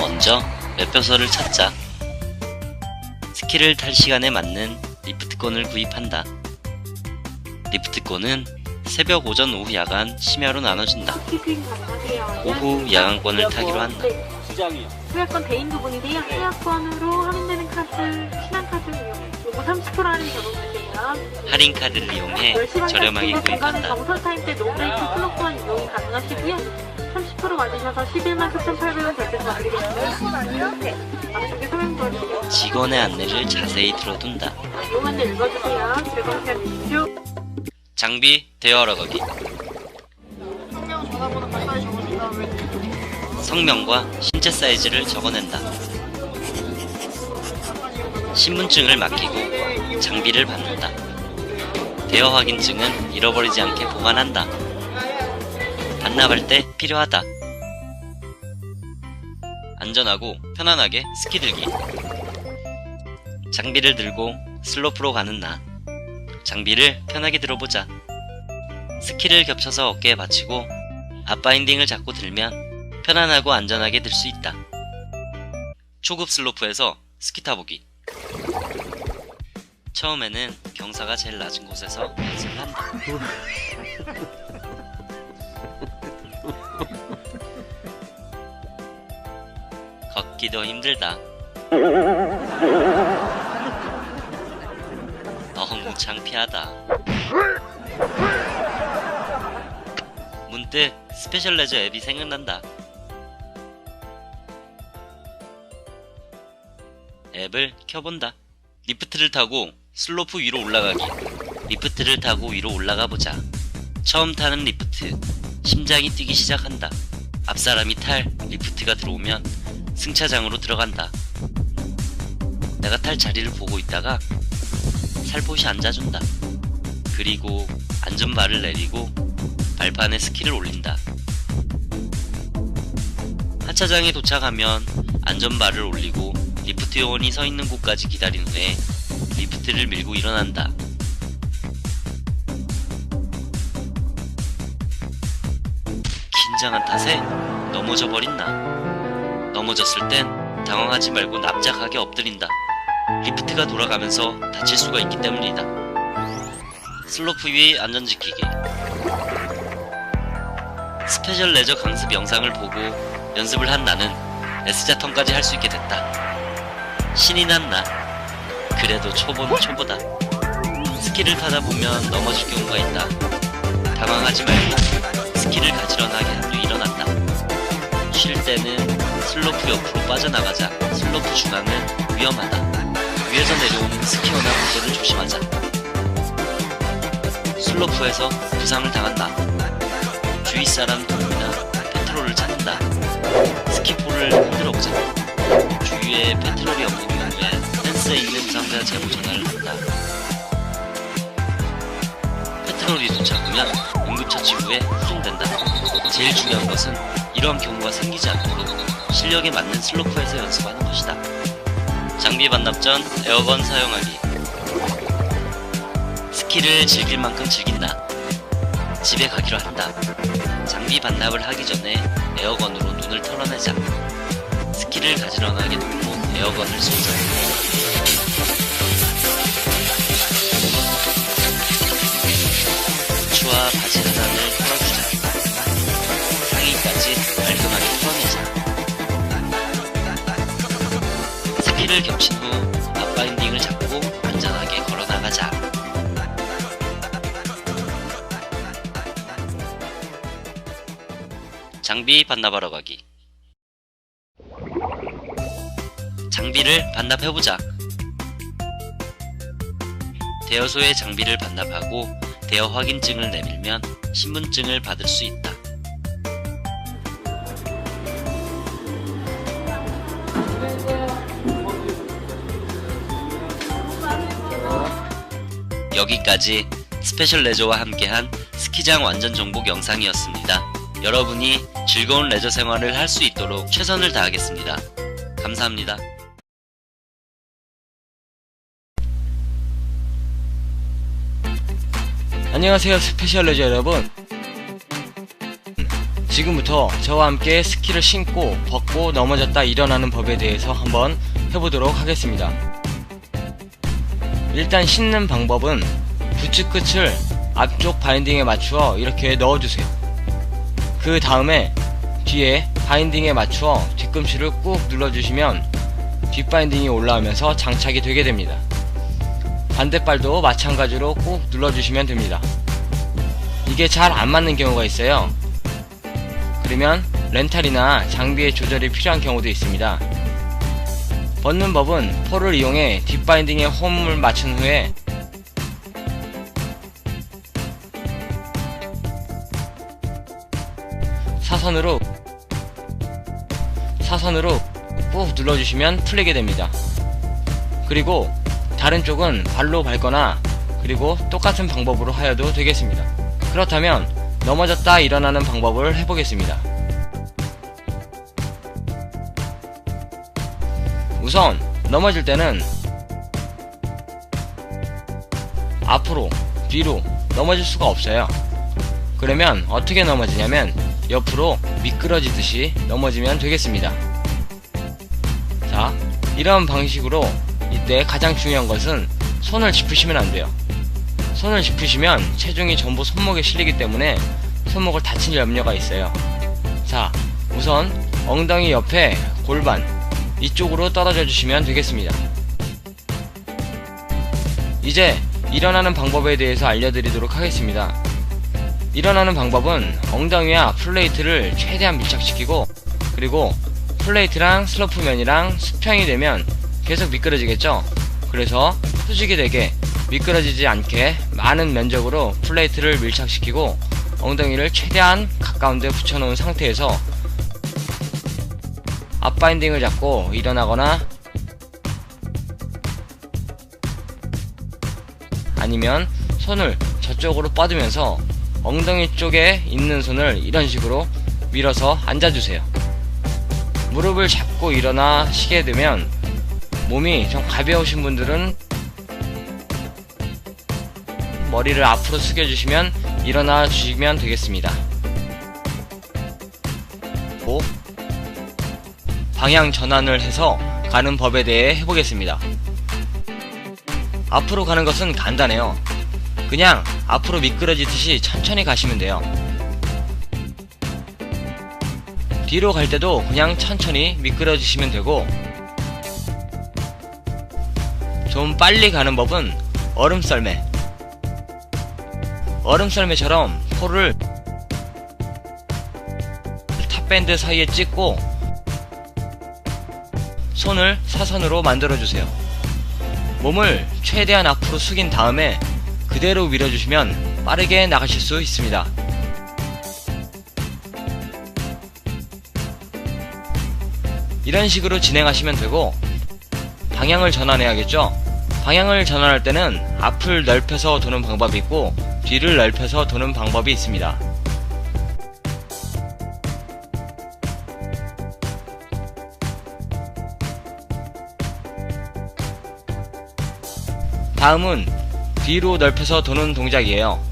먼저 매표소를 찾자. 스키를 탈 시간에 맞는 리프트권을 구입한다. 리프트권은 새벽, 오전, 오후, 야간, 심야로 나눠진다. 오후 야간권을 타기로 한다. 수약권 대인 부분인데요. 수약권으로 할인되는 카드, 신한카드 요거 30% 할인 적용되세요. 할인 카드를 이용해 저렴하게 구입한다. 정설 타임 때 노브레이크 플러 또한 이용이 가능하시고요. 30% 맞으셔서 11만 4,800원 결제 부탁드리겠습니다. 앞쪽에 설명 도와주세요. 직원의 안내를 자세히 들어둔다. 이용 안내 읽어주세요. 즐거운 시간 되십시오. 장비 대여하러 가기. 성명 전화번호 간단히 적어준 다음에 성명과 신체 사이즈를 적어낸다. 신분증을 맡기고 장비를 받는다. 대여 확인증은 잃어버리지 않게 보관한다. 반납할 때 필요하다. 안전하고 편안하게 스키 들기. 장비를 들고 슬로프로 가는 나. 장비를 편하게 들어보자. 스키를 겹쳐서 어깨에 받치고 앞바인딩을 잡고 들면 편안하고 안전하게 들 수 있다. 초급 슬로프에서 스키 타보기. 처음에는 경사가 제일 낮은 곳에서 연습을 한다. 걷기 더 힘들다. 너무 창피하다. 문득 스페셜 레저 앱이 생각난다. 앱을 켜본다. 리프트를 타고 슬로프 위로 올라가기. 리프트를 타고 위로 올라가보자. 처음 타는 리프트. 심장이 뛰기 시작한다. 앞사람이 탈 리프트가 들어오면 승차장으로 들어간다. 내가 탈 자리를 보고 있다가 살포시 앉아준다. 그리고 안전바를 내리고 발판에 스키를 올린다. 하차장에 도착하면 안전바를 올리고 리프트 요원이 서 있는 곳까지 기다린 후에 리프트를 밀고 일어난다. 긴장한 탓에 넘어져 버린 나. 넘어졌을 땐 당황하지 말고 납작하게 엎드린다. 리프트가 돌아가면서 다칠 수가 있기 때문이다. 슬로프 위 안전 지키기. 스페셜 레저 강습 영상을 보고 연습을 한 나는 S자 턴까지 할 수 있게 됐다. 신이 난 나. 그래도 초보는 초보다. 스키를 타다 보면 넘어질 경우가 있다. 당황하지 말고 스키를 가지런하게 한 뒤 일어난다. 쉴 때는 슬로프 옆으로 빠져나가자. 슬로프 중앙은 위험하다. 위에서 내려오는 스키어나 구조를 조심하자. 슬로프에서 부상을 당한 나. 주위 사람 도움이나 페트롤을 찾는다. 스키포를 흔들어 보자. 주위에 페트롤이 없는 경우에 펜스에 있는 부상자 제보 전화를 한다. 페트롤이 도착하면 응급처치 후에 후송된다. 제일 중요한 것은 이러한 경우가 생기지 않도록 실력에 맞는 슬로프에서 연습하는 것이다. 장비 반납 전 에어건 사용하기. 스키를 즐길 만큼 즐긴다. 집에 가기로 한다. 장비 반납을 하기 전에 에어건으로 눈을 털어내자. 스키를 가지런하게 놓고 에어건을 쏘자. 부츠와 바지 하단을 털어주자. 상의까지 깔끔하게 털어내자. 스키를 겹친 후 앞바인딩을 잡고 안전하게 걸어나가자. 장비 반납하러 가기. 장비를 반납해보자. 대여소에 장비를 반납하고 대여 확인증을 내밀면 신분증을 받을 수 있다. 여기까지 스페셜 레저와 함께한 스키장 완전 정복 영상이었습니다. 여러분이 즐거운 레저 생활을 할 수 있도록 최선을 다하겠습니다. 감사합니다. 안녕하세요 스페셜 레저 여러분. 지금부터 저와 함께 스키를 신고 벗고 넘어졌다 일어나는 법에 대해서 한번 해보도록 하겠습니다. 일단 신는 방법은 부츠 끝을 앞쪽 바인딩에 맞추어 이렇게 넣어주세요. 그 다음에 뒤에 바인딩에 맞추어 뒤꿈치를 꾹 눌러주시면 뒷바인딩이 올라오면서 장착이 되게 됩니다. 반대발도 마찬가지로 꾹 눌러주시면 됩니다. 이게 잘 안 맞는 경우가 있어요. 그러면 렌탈이나 장비의 조절이 필요한 경우도 있습니다. 벗는 법은 폴을 이용해 뒷바인딩에 홈을 맞춘 후에 사선으로 꾹 눌러주시면 풀리게 됩니다. 그리고 다른 쪽은 발로 밟거나 그리고 똑같은 방법으로 하여도 되겠습니다. 그렇다면 넘어졌다 일어나는 방법을 해보겠습니다. 우선 넘어질 때는 앞으로 뒤로 넘어질 수가 없어요. 그러면 어떻게 넘어지냐면 옆으로 미끄러지듯이 넘어지면 되겠습니다. 자, 이런 방식으로 이때 가장 중요한 것은 손을 짚으시면 안 돼요. 손을 짚으시면 체중이 전부 손목에 실리기 때문에 손목을 다칠 염려가 있어요. 자, 우선 엉덩이 옆에 골반 이쪽으로 떨어져 주시면 되겠습니다. 이제 일어나는 방법에 대해서 알려드리도록 하겠습니다. 일어나는 방법은 엉덩이와 플레이트를 최대한 밀착시키고 그리고 플레이트랑 슬로프면이랑 수평이 되면 계속 미끄러지겠죠? 그래서 수직이 되게 미끄러지지 않게 많은 면적으로 플레이트를 밀착시키고 엉덩이를 최대한 가까운 데 붙여놓은 상태에서 앞바인딩을 잡고 일어나거나 아니면 손을 저쪽으로 뻗으면서 엉덩이 쪽에 있는 손을 이런 식으로 밀어서 앉아주세요. 무릎을 잡고 일어나시게 되면 몸이 좀 가벼우신 분들은 머리를 앞으로 숙여주시면 일어나 주시면 되겠습니다. 방향 전환을 해서 가는 법에 대해 해보겠습니다. 앞으로 가는 것은 간단해요. 그냥 앞으로 미끄러지듯이 천천히 가시면 돼요. 뒤로 갈 때도 그냥 천천히 미끄러지시면 되고, 좀 빨리 가는 법은 얼음썰매처럼 폴을 탑밴드 사이에 찍고 손을 사선으로 만들어주세요. 몸을 최대한 앞으로 숙인 다음에 그대로 밀어주시면 빠르게 나가실 수 있습니다. 이런 식으로 진행하시면 되고, 방향을 전환해야겠죠? 방향을 전환할 때는 앞을 넓혀서 도는 방법이 있고 뒤를 넓혀서 도는 방법이 있습니다. 다음은 뒤로 넓혀서 도는 동작이에요.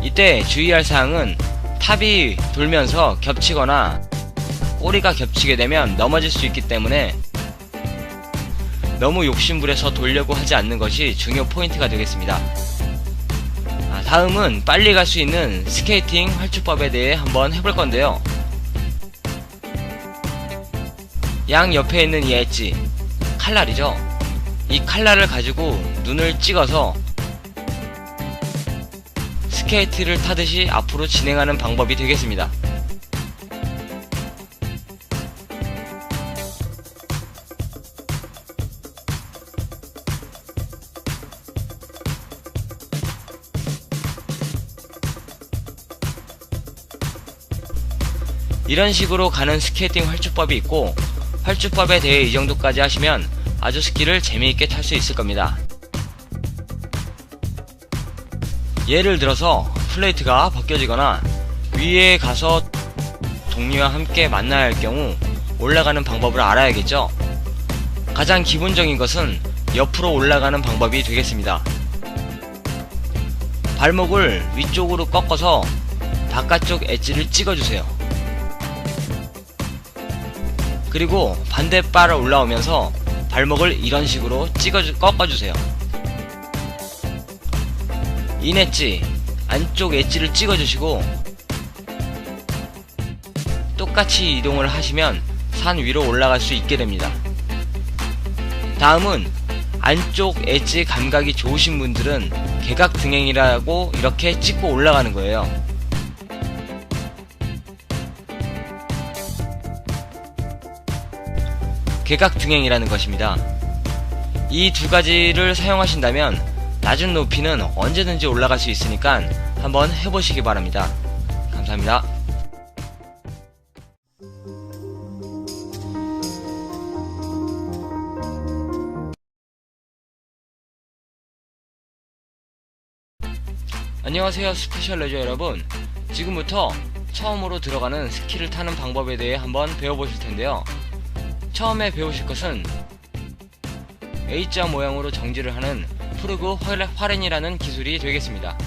이때 주의할 사항은 탑이 돌면서 겹치거나 꼬리가 겹치게 되면 넘어질 수 있기 때문에 너무 욕심부려서 돌려고 하지 않는 것이 중요 포인트가 되겠습니다. 다음은 빨리 갈 수 있는 스케이팅 활주법에 대해 한번 해볼 건데요. 양 옆에 있는 이 엣지, 칼날이죠. 이 칼날을 가지고 눈을 찍어서 스케이트를 타듯이 앞으로 진행하는 방법이 되겠습니다. 이런 식으로 가는 스케이팅 활주법이 있고, 활주법에 대해 이 정도까지 하시면 아주 스키를 재미있게 탈 수 있을 겁니다. 예를 들어서 플레이트가 벗겨지거나 위에 가서 동료와 함께 만나야 할 경우 올라가는 방법을 알아야겠죠. 가장 기본적인 것은 옆으로 올라가는 방법이 되겠습니다. 발목을 위쪽으로 꺾어서 바깥쪽 엣지를 찍어주세요. 그리고 반대바를 올라오면서 발목을 이런 식으로 꺾어주세요. 인 엣지, 안쪽 엣지를 찍어주시고 똑같이 이동을 하시면 산 위로 올라갈 수 있게 됩니다. 다음은 안쪽 엣지 감각이 좋으신 분들은 개각 등행이라고 이렇게 찍고 올라가는 거예요. 개각 등행이라는 것입니다. 이 두 가지를 사용하신다면 낮은 높이는 언제든지 올라갈 수 있으니까 한번 해보시기 바랍니다. 감사합니다. 안녕하세요, 스페셜 레저 여러분. 지금부터 처음으로 들어가는 스키를 타는 방법에 대해 한번 배워보실 텐데요. 처음에 배우실 것은 A자 모양으로 정지를 하는 프루그 화렌이라는 기술이 되겠습니다.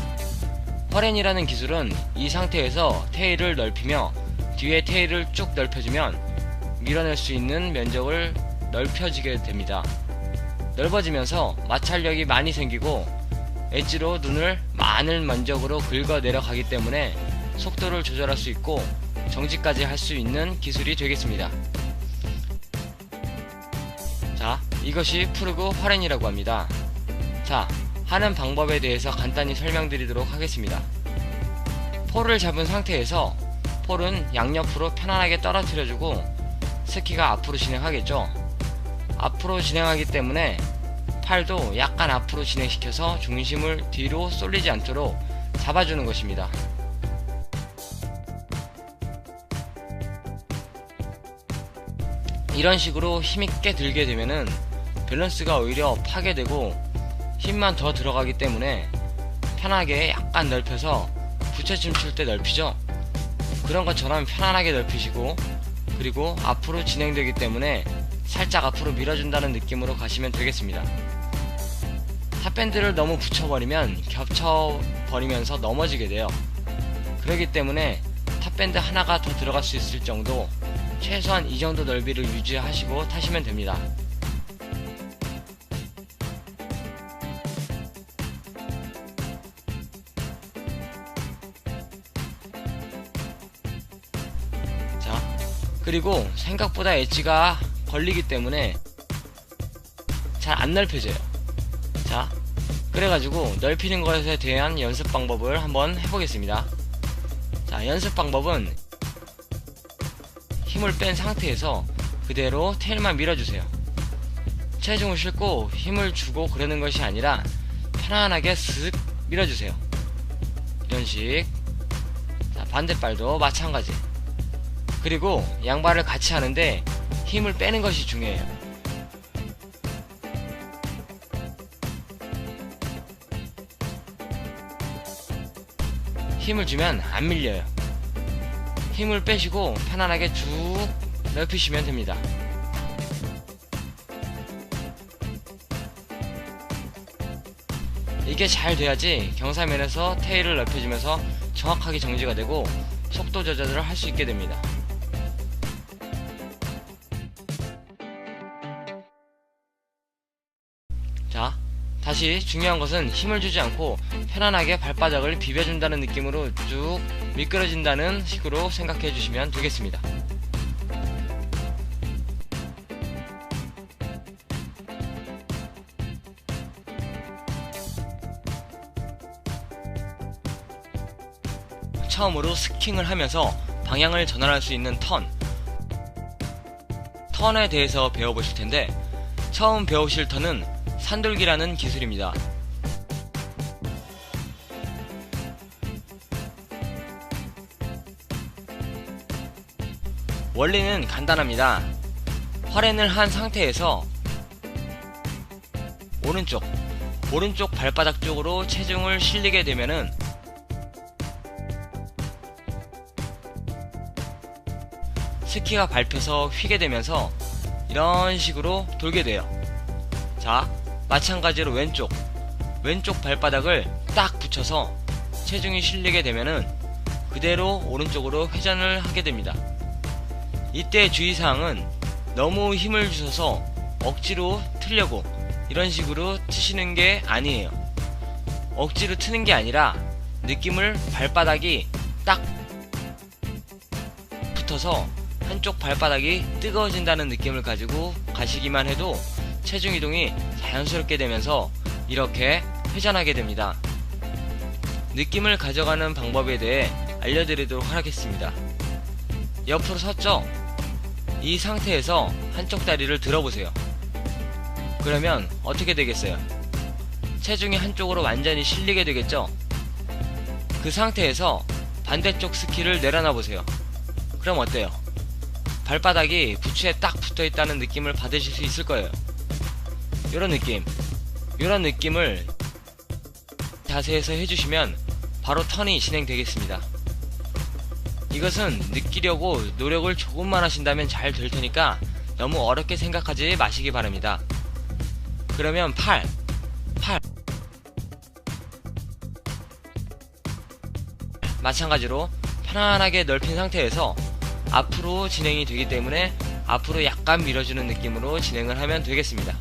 화렌이라는 기술은 이 상태에서 테일을 넓히며 뒤에 테일을 쭉 넓혀주면 밀어낼 수 있는 면적을 넓혀지게 됩니다. 넓어지면서 마찰력이 많이 생기고 엣지로 눈을 많은 면적으로 긁어 내려가기 때문에 속도를 조절할 수 있고 정지까지 할 수 있는 기술이 되겠습니다. 자, 이것이 프루그 화렌이라고 합니다. 자, 하는 방법에 대해서 간단히 설명드리도록 하겠습니다. 폴을 잡은 상태에서 폴은 양옆으로 편안하게 떨어뜨려주고 스키가 앞으로 진행하겠죠. 앞으로 진행하기 때문에 팔도 약간 앞으로 진행시켜서 중심을 뒤로 쏠리지 않도록 잡아주는 것입니다. 이런 식으로 힘있게 들게 되면은 밸런스가 오히려 파괴되고 힘만 더 들어가기 때문에 편하게 약간 넓혀서 부채춤 출 때 넓히죠. 그런 것처럼 편안하게 넓히시고, 그리고 앞으로 진행되기 때문에 살짝 앞으로 밀어준다는 느낌으로 가시면 되겠습니다. 탑밴드를 너무 붙여버리면 겹쳐버리면서 넘어지게 돼요. 그렇기 때문에 탑밴드 하나가 더 들어갈 수 있을 정도, 최소한 이 정도 넓이를 유지하시고 타시면 됩니다. 자, 그리고 생각보다 엣지가 걸리기 때문에 잘 안 넓혀져요. 자, 그래가지고 넓히는 것에 대한 연습 방법을 한번 해보겠습니다. 자, 연습 방법은 힘을 뺀 상태에서 그대로 테일만 밀어주세요. 체중을 싣고 힘을 주고 그러는 것이 아니라 편안하게 슥 밀어주세요. 이런 식. 자, 반대발도 마찬가지. 그리고 양발을 같이 하는데 힘을 빼는 것이 중요해요. 힘을 주면 안 밀려요. 힘을 빼시고 편안하게 쭉 넓히시면 됩니다. 이게 잘 돼야지 경사면에서 테일을 넓혀주면서 정확하게 정지가 되고 속도 조절을 할 수 있게 됩니다. 자, 다시 중요한 것은 힘을 주지 않고 편안하게 발바닥을 비벼준다는 느낌으로 쭉 미끄러진다는 식으로 생각해 주시면 되겠습니다. 처음으로 스킹을 하면서 방향을 전환할 수 있는 턴에 대해서 배워보실 텐데, 처음 배우실 턴은 산돌기라는 기술입니다. 원리는 간단합니다. 화렌을 한 상태에서 오른쪽 발바닥 쪽으로 체중을 실리게 되면은 스키가 밟혀서 휘게 되면서 이런 식으로 돌게 돼요. 자, 마찬가지로 왼쪽 발바닥을 딱 붙여서 체중이 실리게 되면은 그대로 오른쪽으로 회전을 하게 됩니다. 이때 주의사항은 너무 힘을 주셔서 억지로 틀려고 이런 식으로 트시는 게 아니에요. 억지로 트는 게 아니라 느낌을 발바닥이 딱 붙어서 한쪽 발바닥이 뜨거워진다는 느낌을 가지고 가시기만 해도 체중 이동이 자연스럽게 되면서 이렇게 회전하게 됩니다. 느낌을 가져가는 방법에 대해 알려드리도록 하겠습니다. 옆으로 섰죠? 이 상태에서 한쪽 다리를 들어보세요. 그러면 어떻게 되겠어요? 체중이 한쪽으로 완전히 실리게 되겠죠? 그 상태에서 반대쪽 스키를 내려놔 보세요. 그럼 어때요? 발바닥이 부츠에 딱 붙어 있다는 느낌을 받으실 수 있을 거예요. 이런 느낌을 자세에서 해주시면 바로 턴이 진행되겠습니다. 이것은 느끼려고 노력을 조금만 하신다면 잘 될 테니까 너무 어렵게 생각하지 마시기 바랍니다. 그러면 팔 마찬가지로 편안하게 넓힌 상태에서 앞으로 진행이 되기 때문에 앞으로 약간 밀어주는 느낌으로 진행을 하면 되겠습니다.